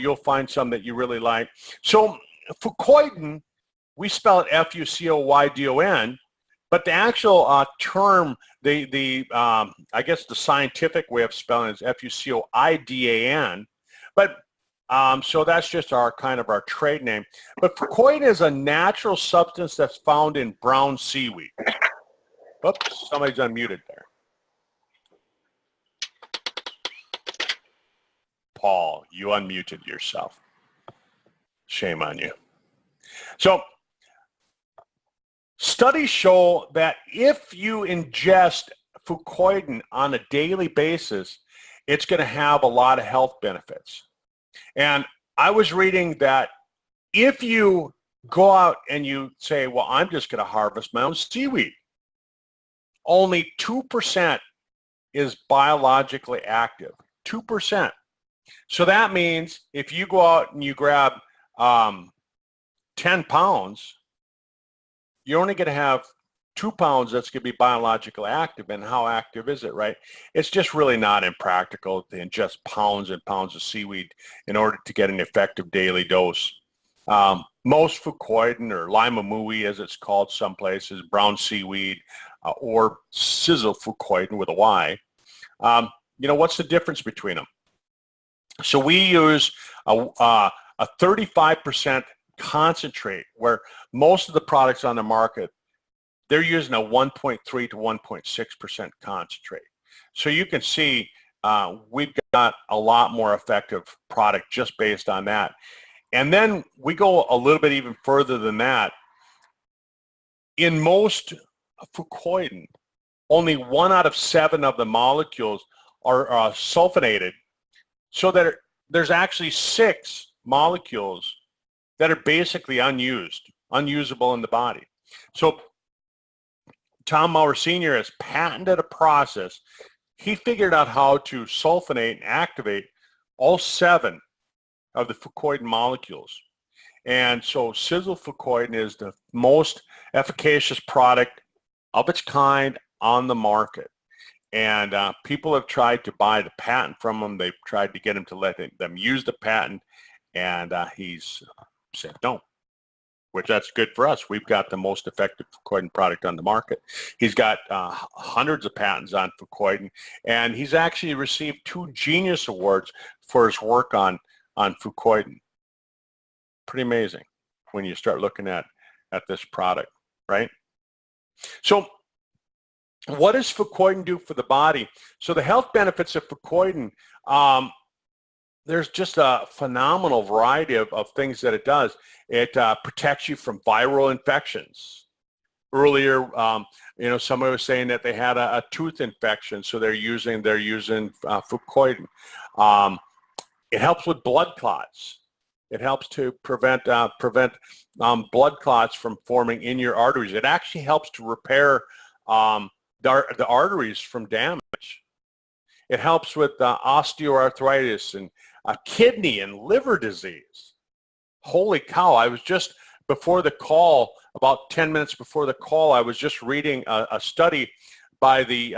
you'll find some that you really like. So Fucoidan, we spell it Fucoydon, but the actual term, I guess the scientific way of spelling it is Fucoidan. But so that's just our kind of our trade name. But fucoidin is a natural substance that's found in brown seaweed. Oops, somebody's unmuted there. Paul, you unmuted yourself. Shame on you. So studies show that if you ingest fucoidin on a daily basis, it's going to have a lot of health benefits. And I was reading that if you go out and you say, well, I'm just going to harvest my own seaweed, only 2% is biologically active, 2%. So that means if you go out and you grab 10 pounds, you're only going to have 2 pounds that's going to be biologically active. And how active is it, right? It's just really not impractical to ingest pounds and pounds of seaweed in order to get an effective daily dose. Most fucoidin, or limamui as it's called some places, brown seaweed, or Sisel Fucoydon with a Y, you know, what's the difference between them? So we use a 35% concentrate, where most of the products on the market, they're using a 1.3 to 1.6% concentrate. So you can see we've got a lot more effective product just based on that. And then we go a little bit even further than that. In most fucoidin, only 1 out of 7 of the molecules are sulfonated, so that there's actually 6 molecules that are basically unusable in the body. So Tom Maurer Sr. has patented a process. He figured out how to sulfonate and activate all 7 of the fucoidin molecules. And so Sisel Fucoydon is the most efficacious product of its kind on the market. And people have tried to buy the patent from him. They've tried to get him to let them use the patent. And he's said no, which that's good for us. We've got the most effective fucoidin product on the market. He's got hundreds of patents on fucoidin. And he's actually received 2 Genius Awards for his work on fucoidin. Pretty amazing when you start looking at this product, right? So what does fucoidin do for the body? So the health benefits of fucoidin, there's just a phenomenal variety of things that it does. It protects you from viral infections. Earlier, you know, somebody was saying that they had a tooth infection, so they're using fucoidin. It helps with blood clots. It helps to prevent blood clots from forming in your arteries. It actually helps to repair the arteries from damage. It helps with osteoarthritis and kidney and liver disease. Holy cow, I was just before the call, about 10 minutes before the call, I was just reading a study by the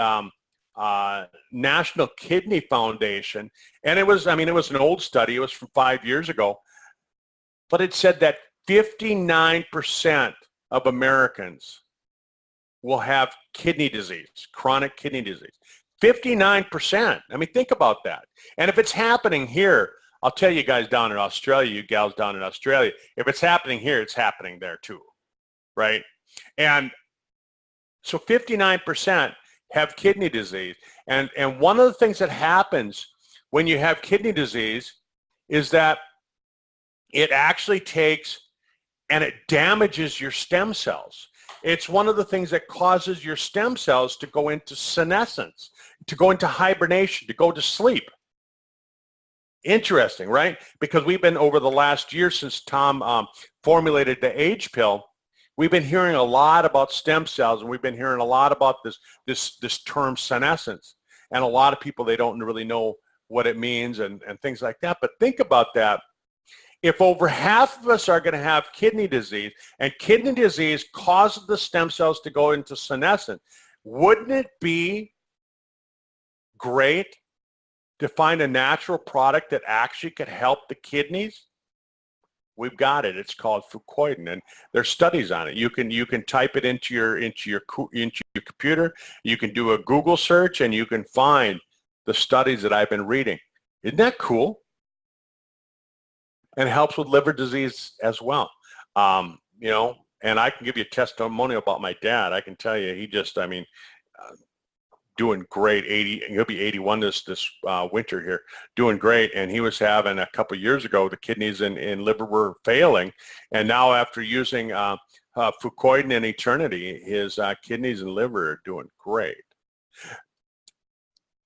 National Kidney Foundation. And it was an old study. It was from 5 years ago. But it said that 59% of Americans will have kidney disease, chronic kidney disease. 59%. I mean, think about that. And if it's happening here, I'll tell you guys down in Australia, you gals down in Australia, if it's happening here, it's happening there too, right? And so 59% have kidney disease. And one of the things that happens when you have kidney disease is that it actually takes and it damages your stem cells. It's one of the things that causes your stem cells to go into senescence, to go into hibernation, to go to sleep. Interesting, right? Because we've been, over the last year since Tom formulated the age pill, we've been hearing a lot about stem cells, and we've been hearing a lot about this term senescence. And a lot of people, they don't really know what it means and things like that. But think about that. If over half of us are going to have kidney disease, and kidney disease causes the stem cells to go into senescence, wouldn't it be great to find a natural product that actually could help the kidneys, we've got it. It's called Fucoidan, and there's studies on it. You can type it into your computer. You can do a Google search, and you can find the studies that I've been reading. Isn't that cool? And it helps with liver disease as well. You know, and I can give you a testimonial about my dad. I can tell you, he just, I mean, doing great. He'll be 81 this winter here, doing great. And he was having, a couple of years ago, the kidneys and liver were failing, and now after using Fucoidan in Eternity, his kidneys and liver are doing great.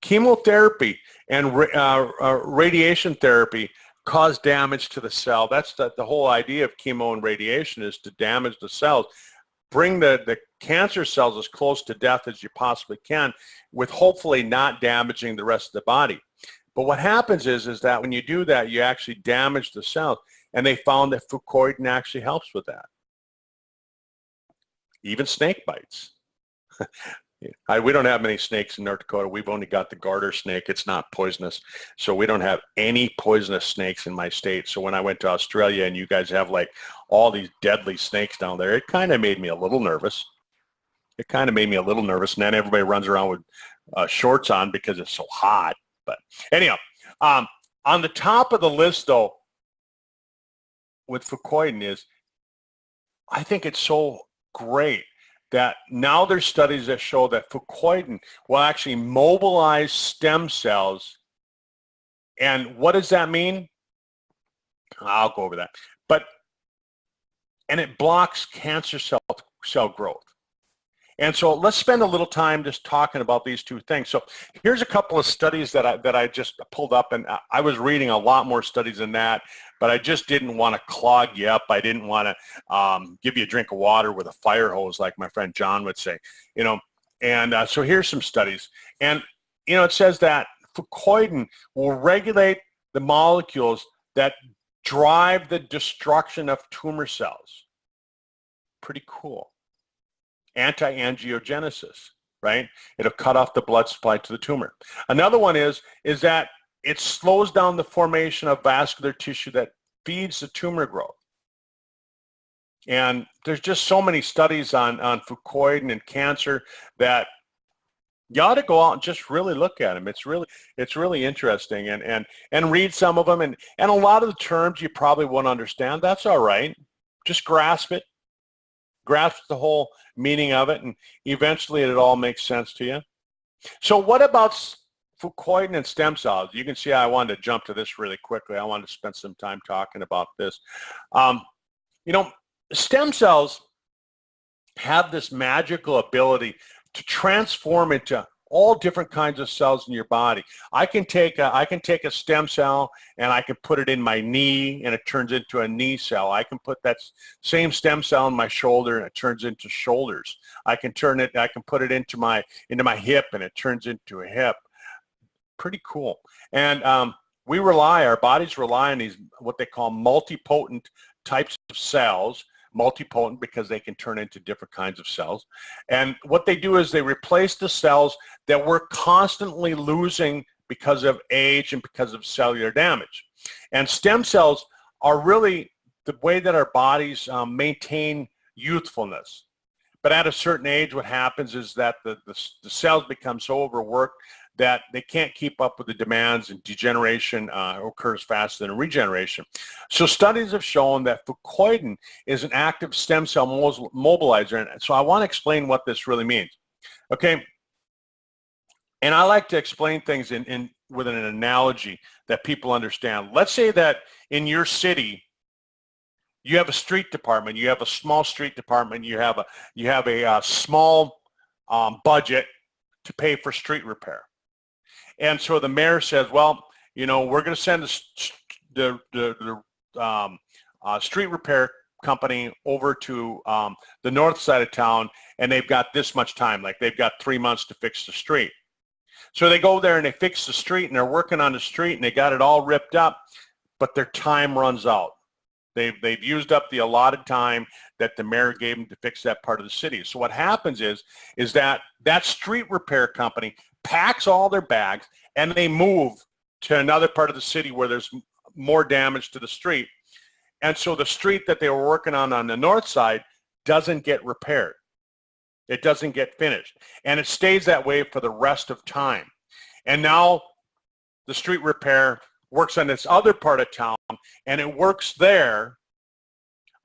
Chemotherapy and radiation therapy cause damage to the cell. That's the whole idea of chemo and radiation, is to damage the cells, bring the cancer cells as close to death as you possibly can, with hopefully not damaging the rest of the body. But what happens is that when you do that, you actually damage the cells, and they found that Fucoidan actually helps with that. Even snake bites. We don't have many snakes in North Dakota. We've only got the garter snake. It's not poisonous. So we don't have any poisonous snakes in my state. So when I went to Australia and you guys have like all these deadly snakes down there, it kind of made me a little nervous. And then everybody runs around with shorts on because it's so hot. But anyhow, on the top of the list though with Fucoidan is, I think it's so great that now there's studies that show that Fucoidan will actually mobilize stem cells. And what does that mean? I'll go over that. And it blocks cancer cell growth. And so let's spend a little time just talking about these two things. So here's a couple of studies that I just pulled up, and I was reading a lot more studies than that, but I just didn't want to clog you up. I didn't want to give you a drink of water with a fire hose, like my friend John would say, you know. And so here's some studies. And, you know, it says that Fucoidan will regulate the molecules that drive the destruction of tumor cells. Pretty cool. Anti-angiogenesis, right? It'll cut off the blood supply to the tumor. Another one is that it slows down the formation of vascular tissue that feeds the tumor growth. And there's just so many studies on Fucoidan and cancer that you ought to go out and just really look at them. It's really interesting, and read some of them. And a lot of the terms you probably won't understand. That's all right. Just grasp it. Grasp the whole meaning of it, and eventually it all makes sense to you. So what about Fucoidan and stem cells? You can see I wanted to jump to this really quickly. I wanted to spend some time talking about this. You know, stem cells have this magical ability to transform into all different kinds of cells in your body. I can take a stem cell and I can put it in my knee and it turns into a knee cell. I can put that same stem cell in my shoulder and it turns into shoulders. I can put it into my hip and it turns into a hip. Pretty cool. And our bodies rely on these, what they call multipotent types of cells. Multipotent because they can turn into different kinds of cells. And what they do is they replace the cells that we're constantly losing because of age and because of cellular damage. And stem cells are really the way that our bodies maintain youthfulness. But at a certain age, what happens is that the cells become so overworked that they can't keep up with the demands, and degeneration occurs faster than regeneration. So studies have shown that Fucoidan is an active stem cell mobilizer. And so I want to explain what this really means. Okay. And I like to explain things with an analogy that people understand. Let's say that in your city, you have a street department, you have a small street department, you have a small budget to pay for street repair. And so the mayor says, well, you know, we're going to send the street repair company over to the north side of town, and they've got this much time, like they've got 3 months to fix the street. So they go there and they fix the street, and they're working on the street, and they got it all ripped up, but their time runs out. They've used up the allotted time that the mayor gave them to fix that part of the city. So what happens is that street repair company packs all their bags and they move to another part of the city where there's more damage to the street. And so the street that they were working on the north side doesn't get repaired. It doesn't get finished. And it stays that way for the rest of time. And now the street repair works on this other part of town, and it works there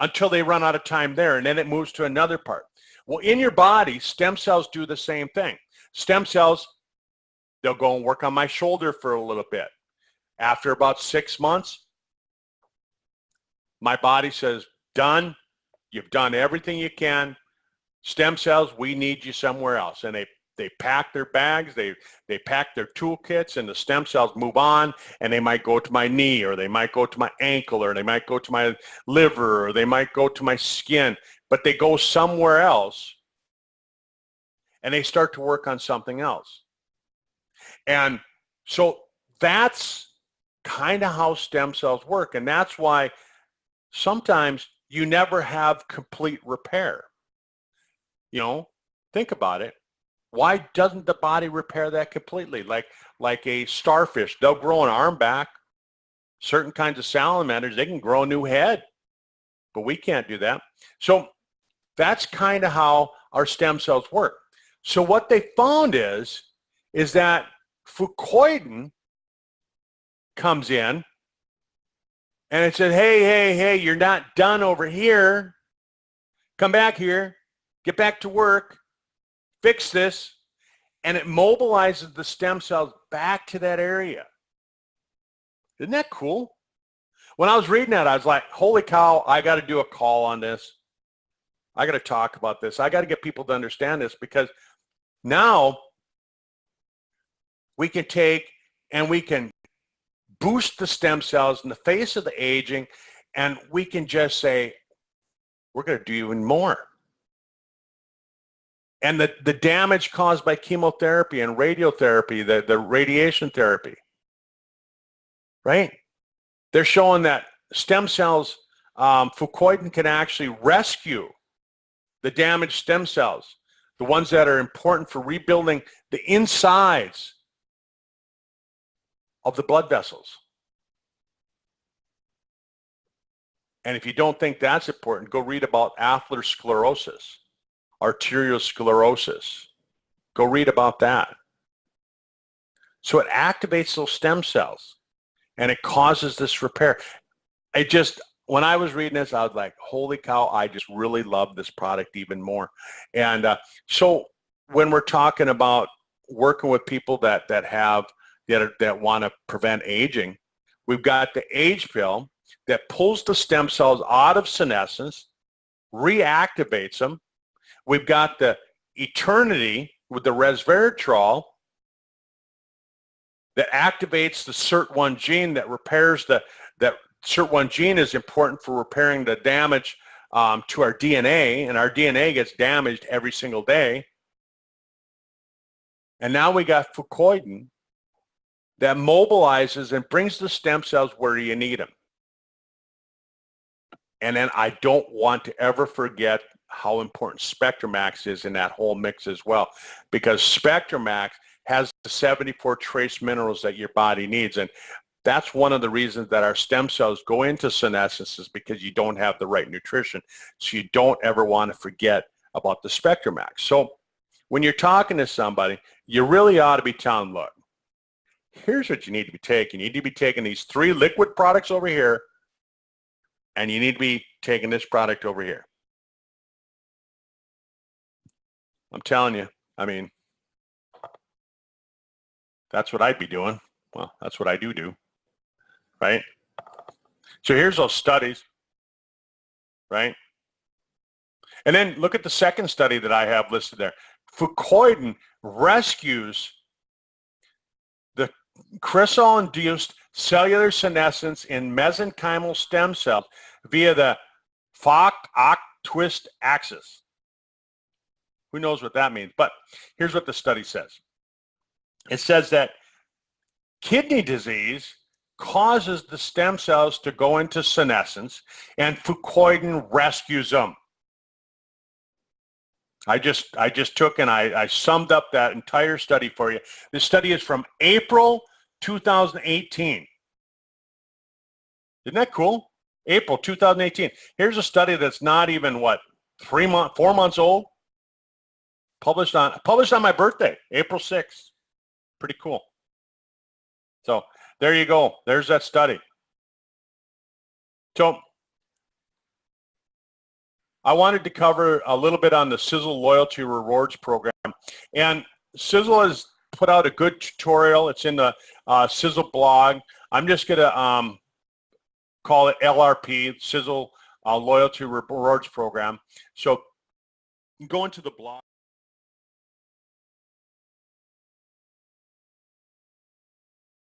until they run out of time there, and then it moves to another part. Well, in your body, stem cells do the same thing. Stem cells, they'll go and work on my shoulder for a little bit. After about 6 months, my body says, done. You've done everything you can. Stem cells, we need you somewhere else. And they pack their bags, they pack their toolkits, and the stem cells move on, and they might go to my knee, or they might go to my ankle, or they might go to my liver, or they might go to my skin, but they go somewhere else, and they start to work on something else. And so that's kind of how stem cells work, and that's why sometimes you never have complete repair. You know, think about it. Why doesn't the body repair that completely? Like a starfish, they'll grow an arm back. Certain kinds of salamanders, they can grow a new head, but we can't do that. So that's kind of how our stem cells work. So what they found is that fucoidon comes in, and it said, hey, you're not done over here. Come back here. Get back to work. Fix this. And it mobilizes the stem cells back to that area. Isn't that cool? When I was reading that, I was like, holy cow, I got to do a call on this. I got to talk about this. I got to get people to understand this, because now we can take and we can boost the stem cells in the face of the aging, and we can just say, we're going to do even more. And the damage caused by chemotherapy and radiotherapy, the radiation therapy, right? They're showing that stem cells, fucoidon can actually rescue the damaged stem cells, the ones that are important for rebuilding the insides of the blood vessels. And if you don't think that's important, go read about atherosclerosis, arteriosclerosis. Go read about that. So it activates those stem cells, and it causes this repair. When I was reading this, I was like, holy cow, I just really love this product even more. And so when we're talking about working with people that want to prevent aging, we've got the age pill that pulls the stem cells out of senescence, reactivates them. We've got the Eternity with the resveratrol that activates the SIRT1 gene that repairs that SIRT1 gene is important for repairing the damage to our DNA, and our DNA gets damaged every single day. And now we got fucoidon that mobilizes and brings the stem cells where you need them. And then I don't want to ever forget how important SpectraMax is in that whole mix as well, because SpectraMax has the 74 trace minerals that your body needs. And that's one of the reasons that our stem cells go into senescence, is because you don't have the right nutrition. So you don't ever want to forget about the SpectraMax. So when you're talking to somebody, you really ought to be telling, look, here's what you need to be taking. You need to be taking these 3 liquid products over here, and you need to be taking this product over here. I'm telling you, I mean, that's what I'd be doing. Well, that's what I do, right? So here's those studies, right? And then look at the second study that I have listed there. Fucoidon rescues the cresol-induced cellular senescence in mesenchymal stem cells via the Fock-Ock-Twist axis. Who knows what that means? But here's what the study says. It says that kidney disease causes the stem cells to go into senescence, and fucoidon rescues them. I just took and I summed up that entire study for you. This study is from April 2018. Isn't that cool? April 2018. Here's a study that's not even, what, 4 months old? Published on my birthday, April 6th. Pretty cool. So there you go. There's that study. So I wanted to cover a little bit on the Sisel Loyalty Rewards program. And Sisel has put out a good tutorial. It's in the Sisel blog. I'm just going to call it LRP, Sisel Loyalty Rewards Program. So go into the blog.